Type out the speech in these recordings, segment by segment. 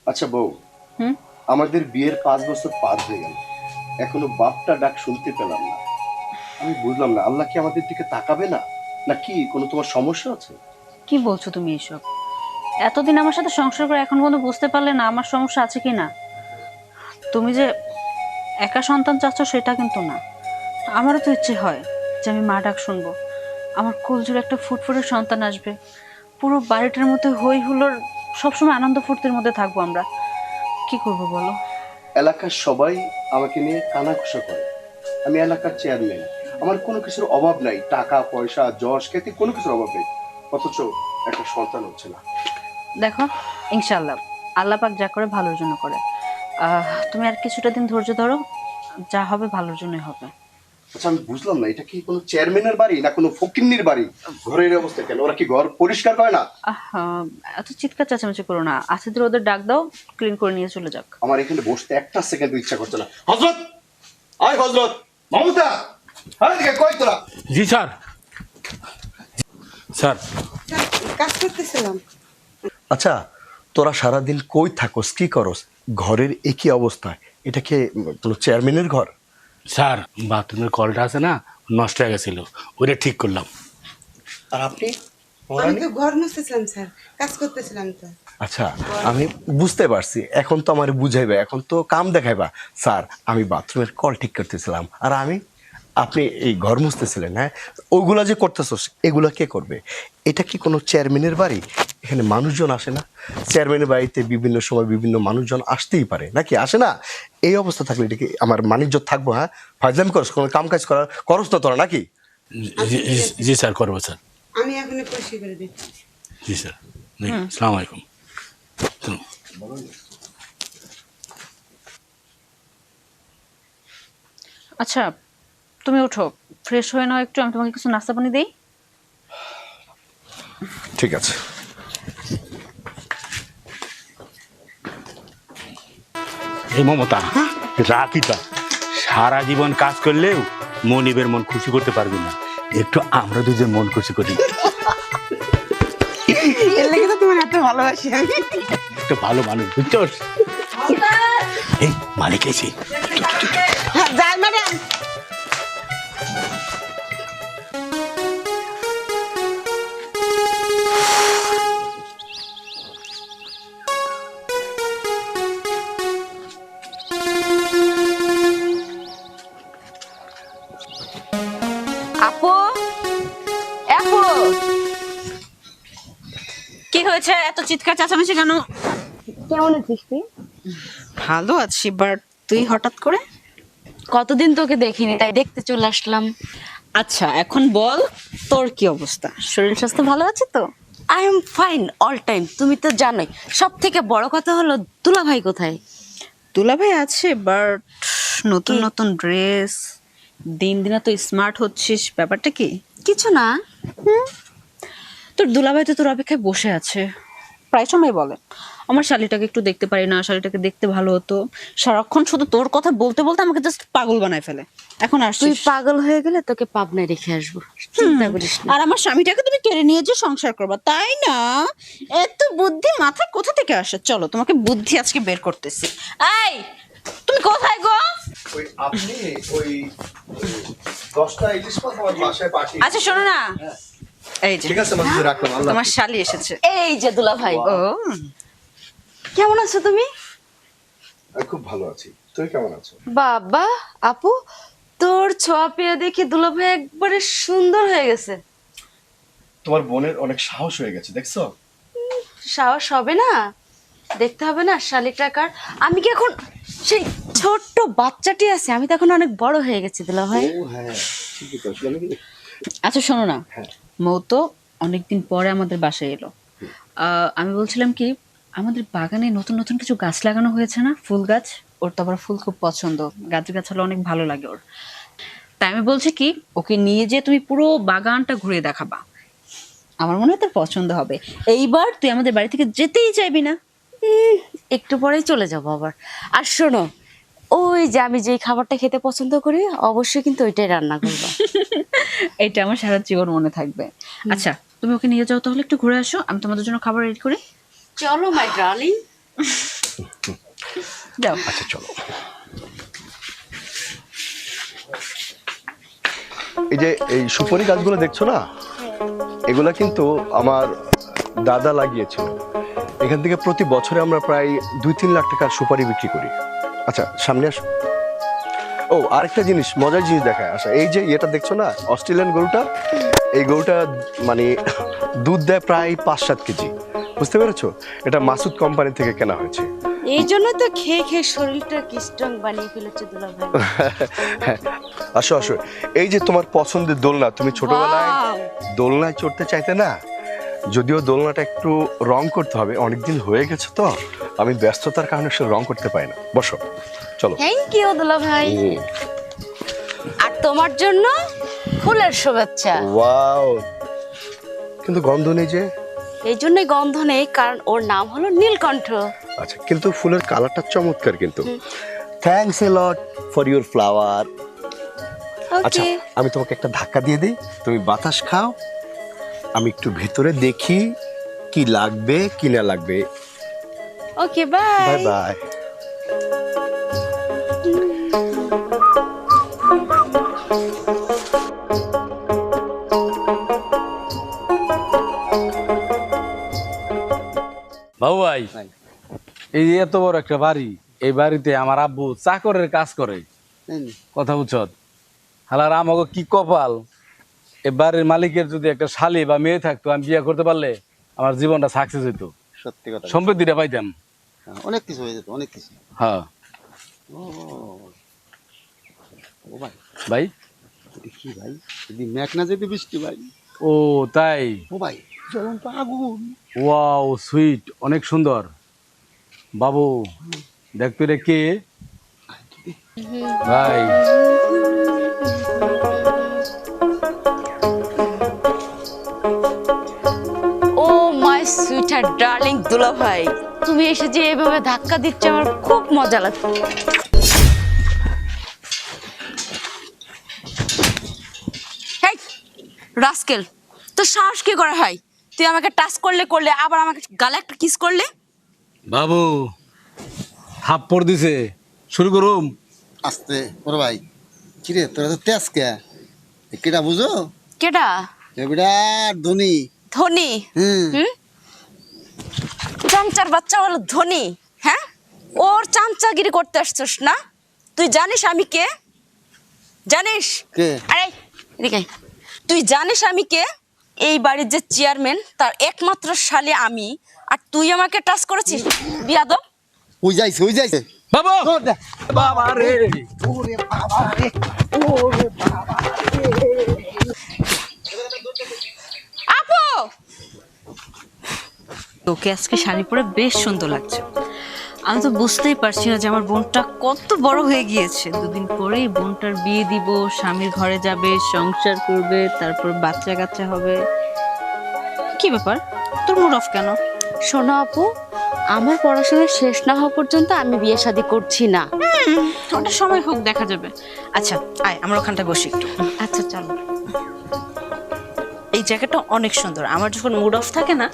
আচ্ছা বউ, হুম। আমাদের বিয়ের 5 বছর পার হয়ে গেল, এখনো বাপটা ডাক শুনতে পেলাম না। আমি বুঝলাম না, আল্লাহ কি আমাদের দিকে তাকাবে না, নাকি কোনো তোমার সমস্যা আছে? কি বলছো তুমি এসব? এতদিন আমার সাথে সংসার করে এখন পর্যন্ত বুঝতে পারলে না আমার সমস্যা আছে কি না? তুমি যে একা সন্তান চাচ্ছ সেটা কিন্তু না। আমারও তো ইচ্ছে হয় যে আমি মা ডাক শুনবো, আমার কোলজুড়ে একটা ফুটফুটে সন্তান আসবে, পুরো বাড়িটার মধ্যে হই হুল্লোড়, সবসময় আনন্দ ফুর্তির মধ্যে থাকবো আমরা। কি করব বলো? এলাকার সবাই আমাকে নিয়ে কানাঘুষা করে। আমি এলাকার চেয়ারম্যান, আমার কোনো কিছুর অভাব নাই, টাকা পয়সা যশ খ্যাতি কোনো কিছুর অভাব নেই, অথচ একটা সন্তান হচ্ছে না। দেখো, ইনশাল্লাহ আল্লাহ পাক যা করে ভালোর জন্য করে। তুমি আর কিছুটা দিন ধৈর্য ধরো, যা হবে ভালোর জন্যই হবে। আচ্ছা আমি বুঝলাম না, এটা কি কোনো চেয়ারম্যানের বাড়ি না কোনো ফকিন্নির বাড়ি? ঘরের অবস্থা কেন? ওরা কি ঘর পরিষ্কার করে না? এত চিৎকার চেঁচামেচি করো না, আসিদের ওদের ডাক দাও, ক্লিন করে নিয়ে চলে যাক। আমার এখানে বসতে একটা সেকেন্ড ইচ্ছা করছে না। হযরত, আয় হযরত, মমতা, আরে দিকে কই তোরা? জি স্যার। স্যার কাজ করতেছিলাম। আচ্ছা, তোরা সারাদিন কই থাকোস, কি করস? ঘরের একই অবস্থা, এটা কি কোনো চেয়ারম্যানের ঘর? স্যার বাথরুমের কলটা আছে না, নষ্ট হয়ে গেছিল, ওইটা ঠিক করলাম। আর আপনি? আমি তো ঘর মুছতেছিলাম স্যার, কাজ করতেছিলাম তো। আচ্ছা, আমি বুঝতে পারছি, এখন তো আমার বুঝাইবা, এখন তো কাম দেখাইবা। স্যার, আমি বাথরুমের কল ঠিক করতেছিলাম, আর আপনি এই ঘর মুছতেছিলেন। হ্যাঁ, ওইগুলা যে করতেছস, এগুলা কে করবে? এটা কি কোনো চেয়ারম্যানের বাড়ি? এখানে মানুষজন আসে না? চেয়ারম্যানের বাড়িতে বিভিন্ন সময় বিভিন্ন মানুষজন আসতেই পারে, নাকি আসে না? এই অবস্থা থাকলে এটা কি আমার মানিজ্য থাকবো? হ্যাঁ, ফাজলামি করস, কোনো কাম কাজ করস না তোরা, নাকি? জি স্যার, করবো স্যার। আমি এখন পরিষ্কার করে দিচ্ছি। জি স্যার। জি, আসসালামু আলাইকুম। চলুন। আচ্ছা, তুমি ওঠো, ফ্রেশ হয়ে নাও একটু, আমি তোমাকে কিছু নাস্তা পানি দেই। ঠিক আছে। এই মমতা, রাখিটা সারা জীবন কাজ করলেও মনিবের মন খুশি করতে পারবি না, একটু আমরা দুজন মন খুশি করি। এর লেগে তো তোমার এত ভালোবাসি আমি। একটা ভালো মানুষ, বুঝছস? এই মালিক এসে। হ্যাঁ, যাই ম্যাডাম। আপু, আপু, কি হয়েছে? এত চিৎকার চেঁচামেচি কেন? কেমন আছিস তুই? ভালো আছি, বাট তুই হঠাৎ করে? কতদিন তোকে দেখিনি, তাই দেখতে চলে আসলাম। আচ্ছা এখন বল, তোর কি অবস্থা? শরীর স্বাস্থ্য ভালো আছে তো? I am fine all time. তুমি তো জানোই, সব থেকে বড় কথা হলো দুলা ভাই কোথায়? দুলাভাই আছে, বাট নতুন কি? নতুন ড্রেস, দিন দিনে তো স্মার্ট হচ্ছিস, ব্যাপারটা কি? কিছু না। তোর দুলাভাই তো তোর অপেক্ষায় বসে আছে, প্রায় সময় বলে আমার শালিটাকে একটু দেখতে পারি না, শালিটাকে দেখতে ভালো হতো। সারাক্ষণ শুধু তোর কথা বলতে বলতে আমাকে জাস্ট পাগল বানায় ফেলে। এখন তুই আসছিস? পাগল হয়ে গেলে তোকে পাবনায় রেখে আসবো, চিন্তা করিস না। আর আমার স্বামীটাকে তুমি কেড়ে নিয়ে যে সংসার করবা, তাই না? এত বুদ্ধি মাথায় কোথা থেকে আসে? চলো তোমাকে বুদ্ধি আজকে বের করতেছি। এই, তুমি কোথায় গো? ওই আপনি ওই 10টা ইলিশ মাছ আমার বাসায় পাঠিয়ে। আচ্ছা শোনো না, এই যে ঠিক আছে, মাছ রাখলাম। আল্লাহ তোমার শালি এসেছে। এই যে দুলা ভাই, ও, কেমন আছো তুমি? আমি খুব ভালো আছি, তুই কেমন আছো? বাবা, আপু, তোর ছোঁয়া পেয়ে দেখি দুলা ভাই একবারে সুন্দর হয়ে গেছে। তোমার বোনের অনেক সাহস হয়ে গেছে, দেখছো? সাহস হবে না? দেখতে হবে না শালিকটা কার? আমি কি এখন সেই ছোট্ট বাচ্চাটি আছে? আমি তো এখন অনেক বড় হয়ে গেছি দুলা ভাই। ও হ্যাঁ, ঠিকই তো। আসলে আচ্ছা শোনো না, হ্যাঁ। মৌ তো অনেকদিন পরে আমাদের বাসায় এলো। আমি বলছিলাম কি, আমাদের বাগানে নতুন নতুন কিছু গাছ লাগানো হয়েছে না, ফুল গাছ। ওর তো আবার ফুল খুব পছন্দ, গাছের গাছ হলে অনেক ভালো লাগে ওর। তাই আমি বলছি কি, ওকে নিয়ে যে তুমি পুরো বাগানটা ঘুরে দেখাবা, আমার মনে হয় তোর পছন্দ হবে। এইবার তুই আমাদের বাড়ি থেকে যেতেই চাইবি না। একটু পরেই চলে যাবো আবার। আর শোনো, ওই যে আমি যেই খাবারটা খেতে পছন্দ করি, অবশ্যই কিন্তু ওইটাই রান্না করবো। এটা আমার সারা জীবন মনে থাকবে। আচ্ছা তুমি ওকে নিয়ে যাও তাহলে, একটু ঘুরে আসো, আমি তোমাদের জন্য খাবার রেডি করি। চলো মাই ডার্লিং। যাও। আচ্ছা চলো। এই যে এই সুপারি গাছগুলো দেখছো না, এগুলা কিন্তু আমার দাদা লাগিয়েছিল। এখান থেকে প্রতি বছরে আমরা প্রায় 2-3 লাখ টাকার সুপারি বিক্রি করি। আচ্ছা সামনে আসো। ও আরেকটা জিনিস, মজার জিনিস দেখায়। আচ্ছা এই যে এটা দেখছো না, অস্ট্রেলিয়ান গরুটা, এই গরুটা মানে দুধ দেয় প্রায় 5-7 কেজি। বুঝতে পেরেছো? এটা মাসুদ কোম্পানি থেকে কেনা হয়েছে। এই জন্য তো খেয়ে খেয়ে শরীরটা কি স্ট্রং বানিয়ে ফেলেছে দুলা ভাই। আসো আসো। এই যে তোমার পছন্দের দোলনা, তুমি ছোটবেলায় Wow! দোলনায় চড়তে চাইতে না? যদিও দোলনাটা একটু রং করতে হবে, অনেকদিন হয়ে গেছে তো আমি ব্যস্ততার কারণে সে রং করতে পারি না। বসো চলো। থ্যাংক ইউ দুলা ভাই। আর তোমার জন্য ফুলের শুভেচ্ছা। ওয়াও, কিন্তু গন্ধ নেই যে। এই জন্যই গন্ধ নেই, কারণ ওর নাম হলো নীলকণ্ঠ। আচ্ছা, কিন্তু ফুলের কালারটা চমৎকার কিন্তু। Thanks a lot for your flower. আচ্ছা ওকে, আমি তোমাকে একটা ধাক্কা দিয়ে দিই, তুমি বাতাস খাও, আমি একটু ভেতরে দেখি কি লাগবে কি না লাগবে। ওকে, বাই। Bye bye. বাবু ভাই, এই যে এত বড় একটা বাড়ি, এই বাড়িতে আমার আব্বু চাকরের কাজ করে। কথা বুঝছত? হালার আমাকে কি কপাল, এই বাড়ির মালিকের যদি একটা শালি বা মেয়ে থাকতো, আমি বিয়ে করতে পারলে আমার জীবনটা সাকসেস হইতো, সত্যি কথা, সম্পত্তিটা পাইতাম। অনেক কিছু হয়ে যেত, অনেক কিছু। হ্যাঁ ও ভাই, ভাই। এটা কি ভাই? যদি মেঘ না যেতে বৃষ্টি ভাই। ও তাই? ও ভাই, জ্বলন্ত আগুন। ওয়াও, সুইট, অনেক সুন্দর। বাবু দেখতো রে কে ভাই? ও মাই সুইটার ডার্লিং দুলা ভাই, তুমি এসে যে এভাবে ধাক্কা দিচ্ছ, আমার খুব মজা লাগছে। হেই রাস্কেল, তোর সাহস কি করে হয়? তুই আমাকে টাচ করলে আবার আমাকে গালে একটা কিস করলে। বাবু থাপ্পড় দিছে, শুরু করুম। আস্তে ওরে ভাই, কিরে তোরা তো তেজ কে? কেটা বুঝো? কেডা? এবিটা ধনী। ধনী? হুম, হুম, চামচার বাচ্চা হলো ধনী? হ্যাঁ, ওর চামচাগিরি করতে আসছিস না? তুই জানিস আমি কে? জানিস? কে? আরে এদিকে আয়। তুই জানিস আমি কে? এই বাড়ির যে চেয়ারম্যান, তার একমাত্র শালি আমি, আর তুই আমাকে টাচ করেছিস বিয়াদব। ওই যাইছে, ওই যাইছে। বাবু, বাবা রে, আপু, তোকে আজকে শাড়ি পরে বেশ সুন্দর লাগছে। আমি তো বুঝতেই পারছি না যে আমার বোনটা কত বড় হয়ে গিয়েছে। 2 দিন পরেই বোনটার বিয়ে দিব, স্বামীর ঘরে যাবে, সংসার করবে, তারপর বাচ্চা কাচ্চা হবে। কি ব্যাপার, তোর মুড অফ কেন? শোনো আপু, আমার পড়াশোনা শেষ না হওয়া পর্যন্ত আমি বিয়ে শাদী করছি না। ওটা সময় হোক, দেখা যাবে। আচ্ছা আয়, আমরা ওখানটা বসি একটু। আচ্ছা চলো। এই জায়গাটা অনেক সুন্দর। আমার যখন মুড অফ থাকে না,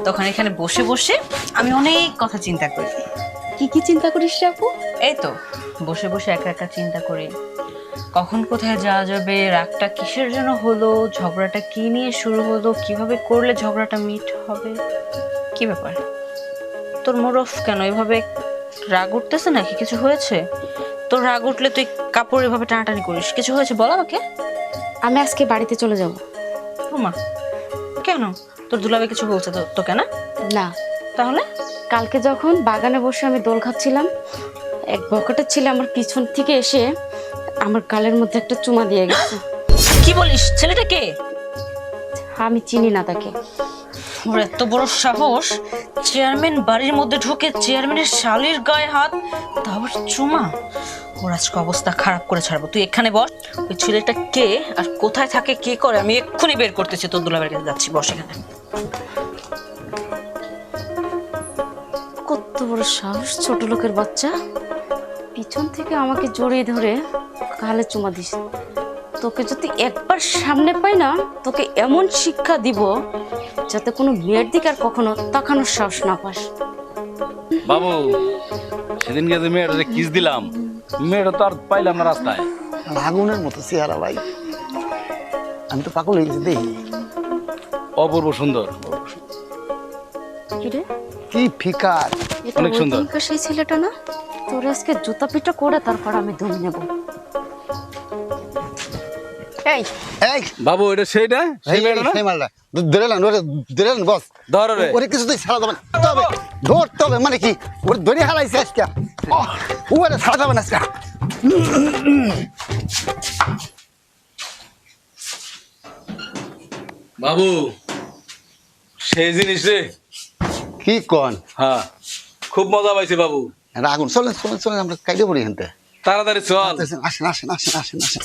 তখন এখানে বসে বসে আমি অনেক কথা চিন্তা করি। কি কি চিন্তা করিস রে আপু? এই তো বসে বসে একা একা চিন্তা করি, কখন কোথায় যাওয়া যাবে, রাগটা কিসের জন্য হলো, ঝগড়াটা কি নিয়ে শুরু হলো, কিভাবে করলে ঝগড়াটা মিট হবে। কি ব্যাপার, তোর মুড অফ কেন? এভাবে রাগ উঠতেছে নাকি? কিছু হয়েছে? তোর রাগ উঠলে তুই কাপড় এভাবে টানাটানি করিস, কিছু হয়েছে বল আমাকে। আমি আজকে বাড়িতে চলে যাব। ওমা, কেন? তোর দুলাভাই কিছু বলছে তো তোকে না? না, তাহলে? কালকে যখন বাগানে বসে আমি দোল খাচ্ছিলাম, এক বকটা ছেলে আমার পিছন থেকে এসে আমার গালের মধ্যে একটা চুমা দিয়ে গেছে। কি বলিস? ছেলেটা কে? আমি চিনি না তাকে। ওর এত বড় সাহস, চেয়ারম্যান বাড়ির মধ্যে ঢুকে চেয়ারম্যানের শালির গায়ে হাত, তারপর চুমা। ওর আজকে অবস্থা খারাপ করে ছাড়বো। তুই এখানে বস। ওই ছেলেটা কে আর কোথায় থাকে, কি করে, আমি এক্ষুনি বের করতেছি। তোর দুলাভাইয়ের কাছে যাচ্ছি, বস এখানে। কত বড় সাহস ছোট লোকের বাচ্চা, পিছন থেকে আমাকে জড়িয়ে ধরে গালে চুমা দিস। তোকে যদি একবার সামনে পাই না, তোকে এমন শিক্ষা দিব যাতে কোনো মেয়ের দিকে আর কখনো তাকানোর সাহস না পাস। বাবু সেদিনকে যে মেয়েটা কিস দিলাম, মেয়েটা তো আর পাইলাম না রাস্তায়। আগুনের মতো চেহারা ভাই, আমি তো পাগল হয়ে গেছি দেখি। অপূর্ব সুন্দর। কিরে, কি ফিকার, এটা অনেক ওই সুন্দর। দিনকার সেই ছেলেটা না? তোর আজকে জুতা পিটা করে তারপর আমি দম নেব। এই এই বাবু এটা সেইটা, সেই এই মেয়েটা না? সেই মালটা ধরে নেন বস। ধরো রে। ওরে কিছুতেই ছাড়া যাবে না, তবে ধরতে হবে। মানে কি, ওরে ধরে হারাইছে আজকে, ওরে ছাড়া যাবে না আজকে। বাবু সেই জিনিস রে। কি কন, হ্যাঁ, খুব মজা পাইছে বাবু। আগুন, চলেন চলেন চলেন, আমরা কাইডে পড়ি এখানতে। তাড়াতাড়ি চল। আসেন আসেন আসেন আসেন আসেন আসেন।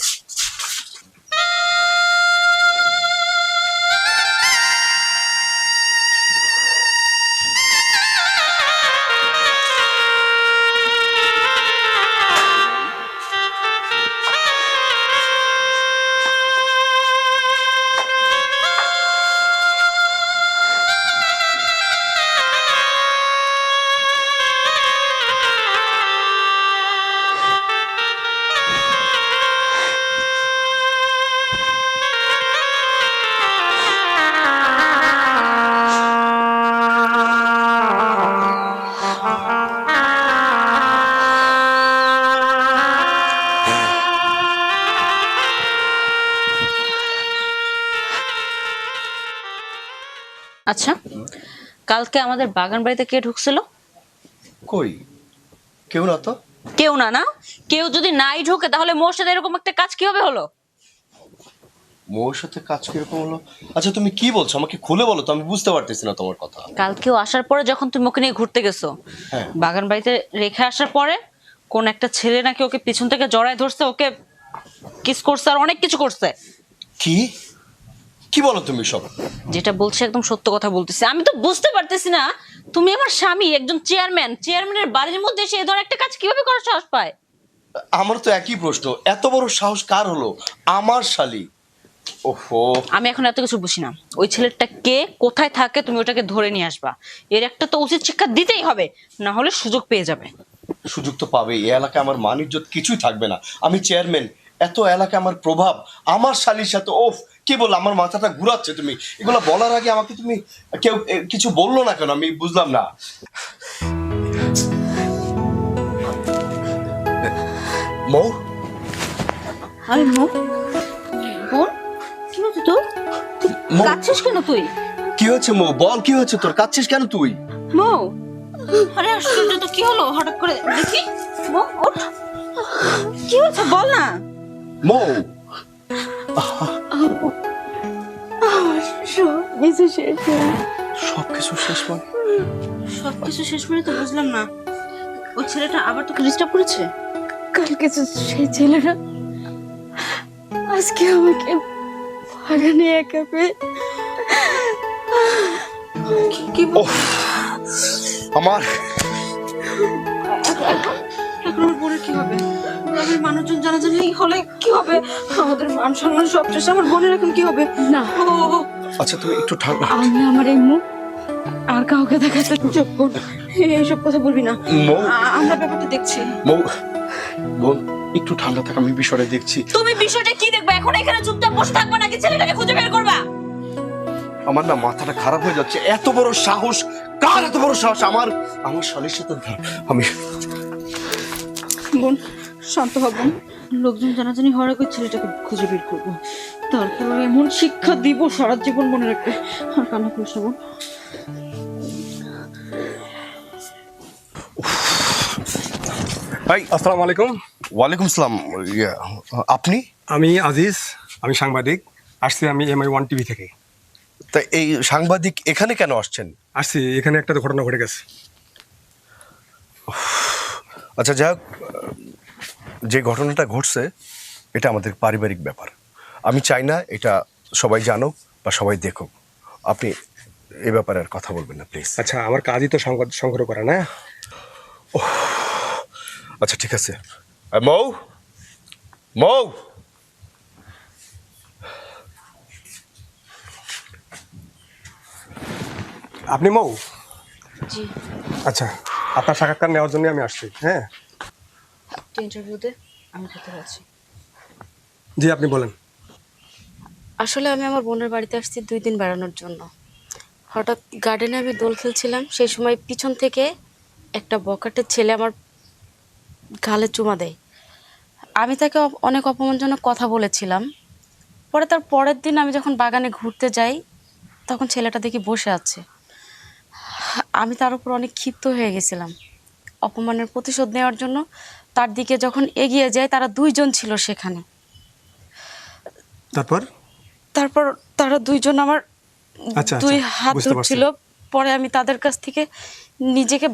আচ্ছা, কালকে আমাদের বাগান বাড়িতে কে ঢুকছিল? কই, কেউ না তো। কেউ না? না কেউ যদি নাই ঢোকে তাহলে মোর সাথে এরকম একটা কাজ কিভাবে হলো? মোর সাথে কাজ কিরকম হলো? আচ্ছা তুমি কি বলছো, আমাকে খুলে বলো তো, আমি বুঝতে পারতেছি না তোমার কথা। কালকেও আসার পরে যখন তুমি ওকে নিয়ে ঘুরতে গেছো, হ্যাঁ। বাগান বাড়িতে রেখে আসার পরে কোন একটা ছেলে নাকি ওকে পিছন থেকে জড়ায় ধরছে, ওকে কিস করছে আর অনেক কিছু করছে। কি কি বলো তুমি সব? যেটা বলছি একদম সত্য কথা বলতেছি। আমি তো বুঝতে পারতেছি না, তুমি আমার স্বামী, একজন চেয়ারম্যানের বাড়ির মধ্যে এসে এই ধরনের একটা কাজ কিভাবে করার সাহস পায়? আমার তো একই প্রশ্ন, এত বড় সাহস কার হলো? আমার শালি। ওহো, আমি এখন এত কিছু বুঝি না। ওই ছেলেটা কে, কোথায় থাকে, তুমি ওটাকে ধরে নিয়ে আসবা। এর একটা তো উচিত শিক্ষা দিতেই হবে, না হলে সুযোগ পেয়ে যাবে। সুযোগ তো পাবে। এই এলাকায় আমার মান ইজ্জত কিছুই থাকবে না। আমি চেয়ারম্যান, এত এলাকায় আমার প্রভাব, আমার শালির সাথে। ওফ, কি বললো, আমার মাথাটা ঘুরাচ্ছে। তুমি এগুলো বলার আগে আমাকে তুমি কেউ কিছু বললো না কেন? আমি বুঝলাম না। মৌ, আরে মো, বোন, কি হচ্ছে তোর? মৌ, কাঁদছিস কেন তুই? কি হয়েছে মৌ? বল, কি হয়েছে তোর? কাঁদছিস কেন তুই? মো, আরে আশ্চর্য তো, কি হলো হঠাৎ করে? দেখি মো, ওঠ। কি হয়েছে বল না। মৌ, কিছু শেষ সবকিছু শেষ মানে? সবকিছু শেষ মানে তো বুঝলাম না। ওই ছেলেটা আবার তোকে ডিস্টার্ব করেছে? কালকে সেই ছেলেরা আজকে আমাকে বাগানে একা পেয়ে কি ওহ, আমার এখন ওর বোনের কি হবে? গ্রামের মানুষজন জানাজানি হলে কি হবে? আমাদের মান সম্মান সব শেষ। আমার বোনের এখন কি হবে? না, ও, আচ্ছা তুমি একটু ঠান্ডা। আমি আমার এই মুখ আর কাউকে দেখাতে চুপ কর। এইসব কথা বলবি না। মৌ, আমরা ব্যাপারটা দেখছি। মৌ, বোন একটু ঠান্ডা থাক, আমি বিষয়টা দেখছি। তুমি বিষয়টা কি দেখবে? এখন এখানে চুপচাপ বসে থাকবে নাকি ছেলেটাকে খুঁজে বের করবা? আমার না মাথাটা খারাপ হয়ে যাচ্ছে। এত বড় সাহস কার? এত বড় সাহস আমার আমার শালির সাথে আমি। বোন শান্ত হব। লোকজন জানাজানি হওয়ার আগে ছেলেটাকে খুঁজে বের করবো, তারপর এমন শিক্ষা দিব সারা জীবন মনে রাখবে। আর কান্না করিস না বোন। ভাই আসসালামু আলাইকুম। ওয়ালাইকুম আসসালাম। আপনি? আমি আজিজ, আমি সাংবাদিক। আসছি আমি MI1 টিভি থেকে। তা এই সাংবাদিক এখানে কেন আসছেন? আসছি, এখানে একটা ঘটনা ঘটে গেছে। আচ্ছা যাক, যে ঘটনাটা ঘটছে এটা আমাদের পারিবারিক ব্যাপার। আমি চাই না এটা সবাই জানুক বা সবাই দেখুক। আপনি এ ব্যাপারে আর কথা বলবেন না প্লিজ। আচ্ছা, আমার কাজই তো সংবাদ সংগ্রহ করা, না? আচ্ছা ঠিক আছে। মৌ, মৌ, আপনি মৌ? জি। আচ্ছা, আপনার সাক্ষাৎকার নেওয়ার জন্য আমি আসছি। হ্যাঁ ইন্টারভিউ দে, আমি ভেতরে আছি। জি, আপনি বলেন। আসলে আমি আমার বোনের বাড়িতে আসছি 2 দিন বেড়ানোর জন্য। হঠাৎ গার্ডেনে আমি দোল খেলছিলাম, সেই সময় পিছন থেকে একটা বখাটের ছেলে আমার গালে চুমা দেয়। আমি তাকে অনেক অপমানজনক কথা বলেছিলাম। পরে তার পরের দিন আমি যখন বাগানে ঘুরতে যাই, তখন ছেলেটা দেখি বসে আছে। আমি তার উপর অনেক ক্ষিপ্ত হয়ে গেছিলাম। অপমানের প্রতিশোধ নেওয়ার জন্য তার দিকে যখন এগিয়ে যায়, তারা 2 জন ছিল সেখানে। তারপর তারা 2 জন আমার আচ্ছা, 2 হাত বুঝতে পারছি। ধরছিল। পরে আমি তাদের কাছ থেকে নিজেকে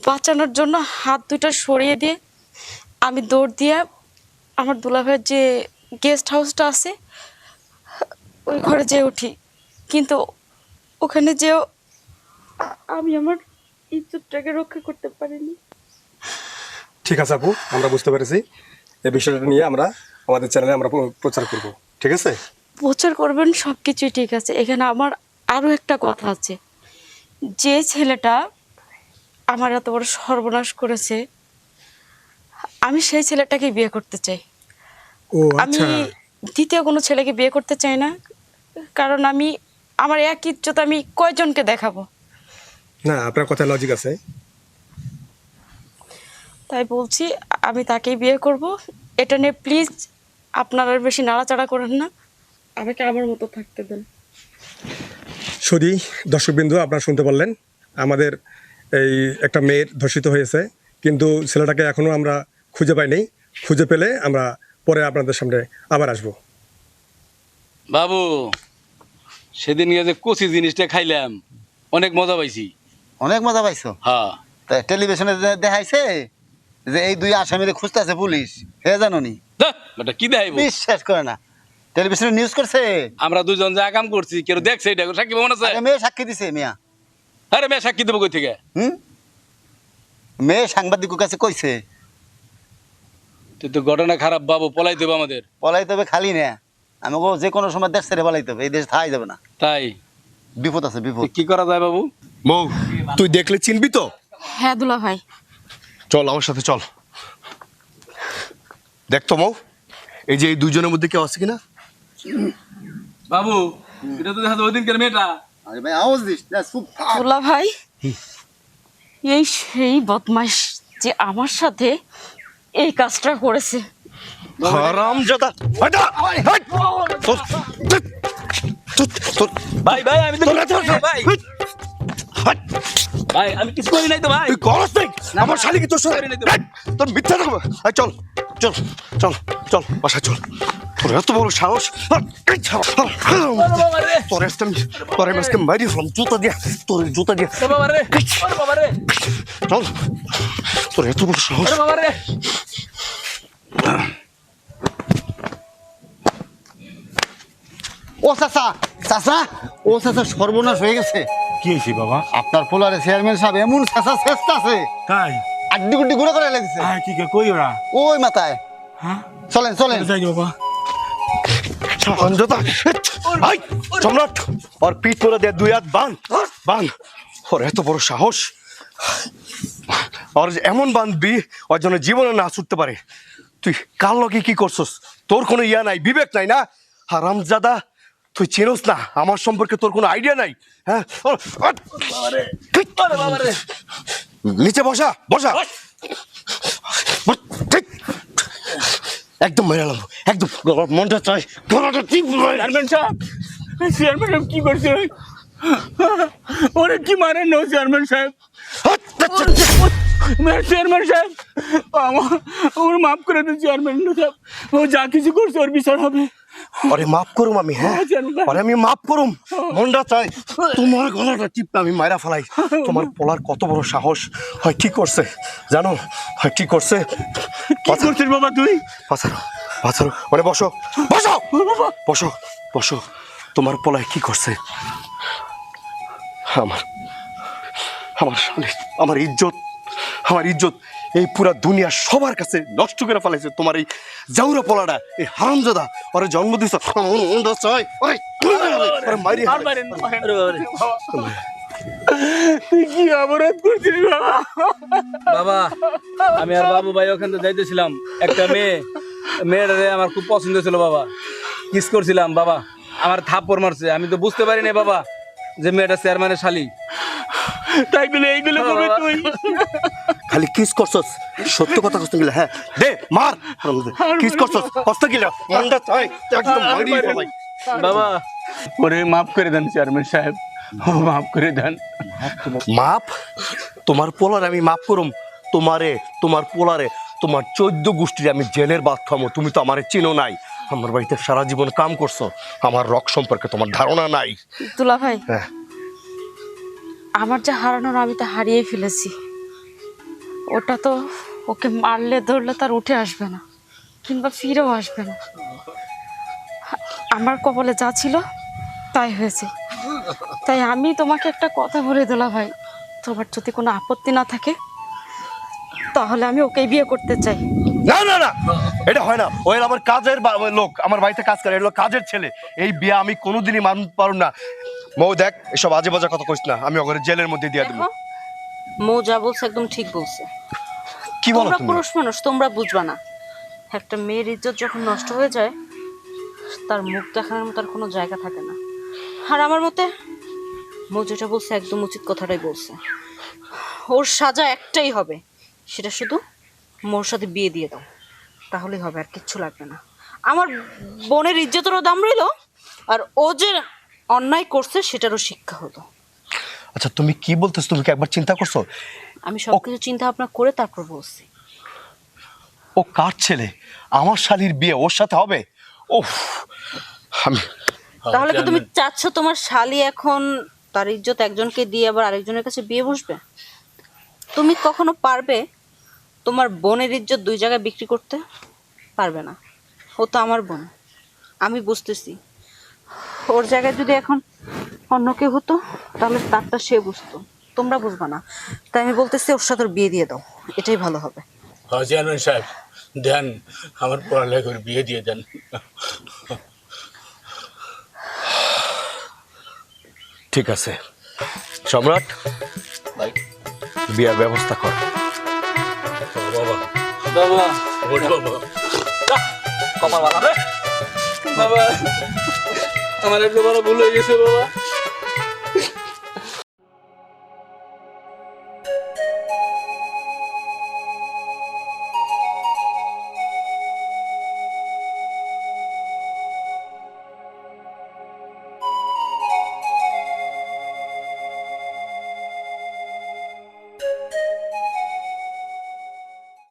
বাঁচানোর জন্য হাত 2টা সরিয়ে দিয়ে আমি দৌড় দিয়ে আমার দুলাভাইয়ের যে গেস্ট হাউসটা আছে ওই ঘরে যেয়ে উঠি। কিন্তু ওখানে যেও আমি আমার ইজ্জতটাকে রক্ষা করতে পারিনি। ঠিক আছে আপু, আমরা বুঝতে পেরেছি। এই বিষয়টা নিয়ে আমরা আমাদের চ্যানেলে আমরা প্রচার করব, ঠিক আছে? প্রচার করবেন, সব কিছুই ঠিক আছে। এখানে আমার আরও একটা কথা আছে। যে ছেলেটা আমার এত বড় সর্বনাশ করেছে, আমি সেই ছেলেটাকে বিয়ে করতে চাই। ও আমি আচ্ছা, দ্বিতীয় কোনো ছেলেকে বিয়ে করতে চাই না, কারণ আমার এক ইজ্জত আমি কয়জনকে দেখাবো। না আপনার কথা লজিক আছে। তাই বলছি আমি তাকেই বিয়ে করব। এটা নিয়ে প্লিজ আপনারা আর বেশি নাড়াচাড়া করেন না, আমাকে আমার মতো থাকতে দেন। শুধু দর্শকবিন্দু, আপনারা শুনতে পারলেন, আমাদের এই একটা মেয়ের ধর্ষিত হয়েছে, কিন্তু ছেলেটাকে এখনো আমরা খুঁজে পাইনি। খুঁজে পেলে আমরা পরে আপনাদের সামনে আবার আসবো। বাবু, সেদিন গিয়ে যে কচি জিনিসটা খাইলাম, অনেক মজা পাইছি। অনেক মজা পাইছো? হ্যাঁ। তা টেলিভিশনে দেখাইছে যে এই 2 আসামিরে খুঁজতেছে পুলিশ, হে জানো নি? বেটা কি দেখাইব? বিশ্বাস করে না, টেলিভিশনে নিউজ করছে। আমরা 2 জন যা কাম করছি, কেউ দেখছে এটা? সাক্ষী মনে আছে? আরে মেয়ে সাক্ষী দিছে মিয়া। আরে মেয়ে সাক্ষী দেবো কই থেকে? মেয়ে সাংবাদিকের কাছে কইছে। তুই তো ঘটনা খারাপ বাবু, পলাই দেবো আমাদের। পলাইতে হবে খালি না, আমাকে যে কোনো সময় দেশ ছেড়ে পলাইতে হবে, এই দেশ থাই যাবে না। তাই বিপদ আছে, বিপদ। কি করা যায় বাবু? মৌ, তুই দেখলে চিনবি তো? হ্যাঁ দুলাভাই। চল আমার সাথে চল। দেখ তো মৌ, এই যে এই 2 জনের মধ্যে কেউ আছে কিনা? বাবু, এটা তো দেখা যায় ওই দিনকার মেয়েটা। আরে ভাই আওয়াজ দিস না, খুব দুলাভাই, এই সেই বদমাইশ যে আমার সাথে এই কাজটা করেছে। হারামজাদা! হাটা! হাট! তোর ভাই ভাই, আমি তো ভাই হাট! ভাই আমি কিছু করি নাই তো ভাই। তুই করস নাই? আমার শালিকে তোর সাথে হাট! তোর মিথ্যা থাকবে। চল চল চল চল, বাসায় চল। তোর এত বড় সাহস! তোর আজকে মারি ফেলাম জুতা দিয়া, তোর জুতা দিয়া। বাবা রে, বাবা রে, চল, তোর এত বড় সাহস! বাবা রে। ও চাচা, চাচা, ও চাচা, সর্বনাশ হয়ে গেছে। কি হয়েছে বাবা? আপনার পোলারে চেয়ারম্যান সাহেব এমন চাচা চেষ্টা আছে, তাই? আড্ডি গুড্ডি গুঁড়ো করে লেগেছে কি কই ওরা? ওই মাথায়। হ্যাঁ, চলেন চলেন। যাই বাবা। হারামজাদা! আই, সম্রাট, ওর পিঠ করে দে, 2 হাত বাঁধ, বাঁধ। ওর এত বড় সাহস! আর এমন বাঁধবি ওর জন্য জীবনে না ছুটতে পারে। তুই কার লগে কি করছস? তোর কোনো ইয়া নাই, বিবেক নাই না? হারামজাদা, তুই চিনোস না আমার সম্পর্কে, তোর কোনো আইডিয়া নাই। হ্যাঁ, নিচে বসা, বসা। ঠিক। একদম মেরে এলাম, একদম মনটা চাই গলাটা টিপ। চেয়ারম্যান সাহেব, চেয়ারম্যান সাহেব কি করছে? ওরে কি মারেন না চেয়ারম্যান সাহেব? চেয়ারম্যান সাহেব, ওর মাফ করে দিন চেয়ারম্যান সাহেব। ও যা কিছু করছে ওর বিচার হবে। আরে মাফ করুম আমি, হ্যাঁ আরে আমি মাফ করুম। মনটা চাই তোমার গলাটা টিপে আমি মাইরা ফেলাই। তোমার পোলার কত বড় সাহস! হয় কি করছে জানো? হয় কি করছে? কি করছিস বাবা তুই? বাঁচারো, বাঁচারো। মানে বসো, বসো, বসো, বসো। তোমার পোলায় কি করছে? আমার আমার শালি, আমার ইজ্জত, আমার ইজ্জত এই পুরা দুনিয়া সবার কাছে নষ্ট করে ফেলাইছে তোমার এই জাউরা পোলাটা, এই হারামজাদা। ওরে জন্ম দিছ, মাইরি তুই কি অপরাধ করছিস বাবা? বাবা আমি আর বাবু ভাই ওখান থেকে যাইতেছিলাম, একটা মেয়েটারে আমার খুব পছন্দ ছিল বাবা, কিস করছিলাম বাবা, আমার থাপ্পড় মারছে, আমি তো বুঝতে পারি না বাবা যে মেয়েটা চেয়ারম্যানের শালি। তাই বলে এইগুলো করবি তুই? খালি কিস করছস, সত্য কথা কষ্ট গেলে হ্যাঁ দে মার। কিস করছস কষ্ট গেলে মনটা চাই একদম মারি ফেলাই। বাবা ওরে মাফ করে দেন চেয়ারম্যান সাহেব, ও মাফ করে দেন। মাপ? তোমার পোলারে আমি মাপ করুম? তোমারে, তোমার পোলারে, তোমার 14 গোষ্ঠীর আমি জেলের ভাত খামো। তুমি তো আমারে চিনো নাই, আমার বাড়িতে সারা জীবন কাম করছো, আমার রক সম্পর্কে তোমার ধারণা নাই। দুলা ভাই, হ্যাঁ আমার যা হারানোর আমি তো হারিয়ে ফেলেছি। ওটা তো ওকে মারলে ধরলে তার উঠে আসবে না, কিংবা ফিরেও আসবে না। আমার কপালে যা ছিল তাই হয়েছে। তাই আমি তোমাকে একটা কথা বলে দিলাম ভাই, তোমার যদি কোনো আপত্তি না থাকে তাহলে আমি ওকেই বিয়ে করতে চাই। না না না, এটা হয় না। ওই আমার কাজের লোক, আমার বাড়িতে কাজ করে, এটা হলো কাজের ছেলে। এই বিয়ে আমি কোনোদিনই মানতে পারুম না। মৌ দেখ, এসব আজে বাজে কথা কইস না, আমি ওকে জেলের মধ্যে দিয়ে দেবো। মৌ যা বলছে একদম ঠিক বলছে। কি বলো তোমরা তুমি? পুরুষ মানুষ, তোমরা বুঝবা না। একটা মেয়ের ইজ্জত যখন নষ্ট হয়ে যায়, তার মুখ দেখানোর মতো আর কোনো জায়গা থাকে না। আর আমার মতে মৌ যেটা বলছে একদম উচিত কথাটাই বলছে। ওর সাজা একটাই হবে, সেটা শুধু মোর সাথে বিয়ে দিয়ে দাও, তাহলেই হবে, আর কিচ্ছু লাগবে না। আমার বোনের ইজ্জতেরও দাম রইলো, আর ও যে অন্যায় করছে সেটারও শিক্ষা হলো। আচ্ছা তুমি কি বলতেছ? তুমি কি একবার চিন্তা করছো? আমি সবকিছু চিন্তা ভাবনা করে তারপর বলছি। ও কার ছেলে? আমার শালীর বিয়ে ওর সাথে হবে? ওফ, আমি তাহলে কি তুমি চাচ্ছ তোমার শালি এখন তার ইজ্জত একজনকে দিয়ে আবার আরেকজনের কাছে বিয়ে বসবে? তুমি কখনো পারবে তোমার বোনের ইজ্জত 2 জায়গায় বিক্রি করতে? পারবে না। ও তো আমার বোন, আমি বুঝতেছি। ওর জায়গায় যদি এখন অন্য কেউ হতো তাহলে তারটা সে বুঝতো, তোমরা বুঝবা না। তাই আমি বলতেছি ওর সাথে ওর বিয়ে দিয়ে দাও, এটাই ভালো হবে। হ্যাঁ চেয়ারম্যান সাহেব, দেন আমার পড়ালেখার বিয়ে দিয়ে দেন। ঠিক আছে সম্রাট, বিয়ের ব্যবস্থা কর। বাবা বাবা ওঠ বাবা। বাবা আমার একটু বড় ভুল হয়ে গেছে বাবা।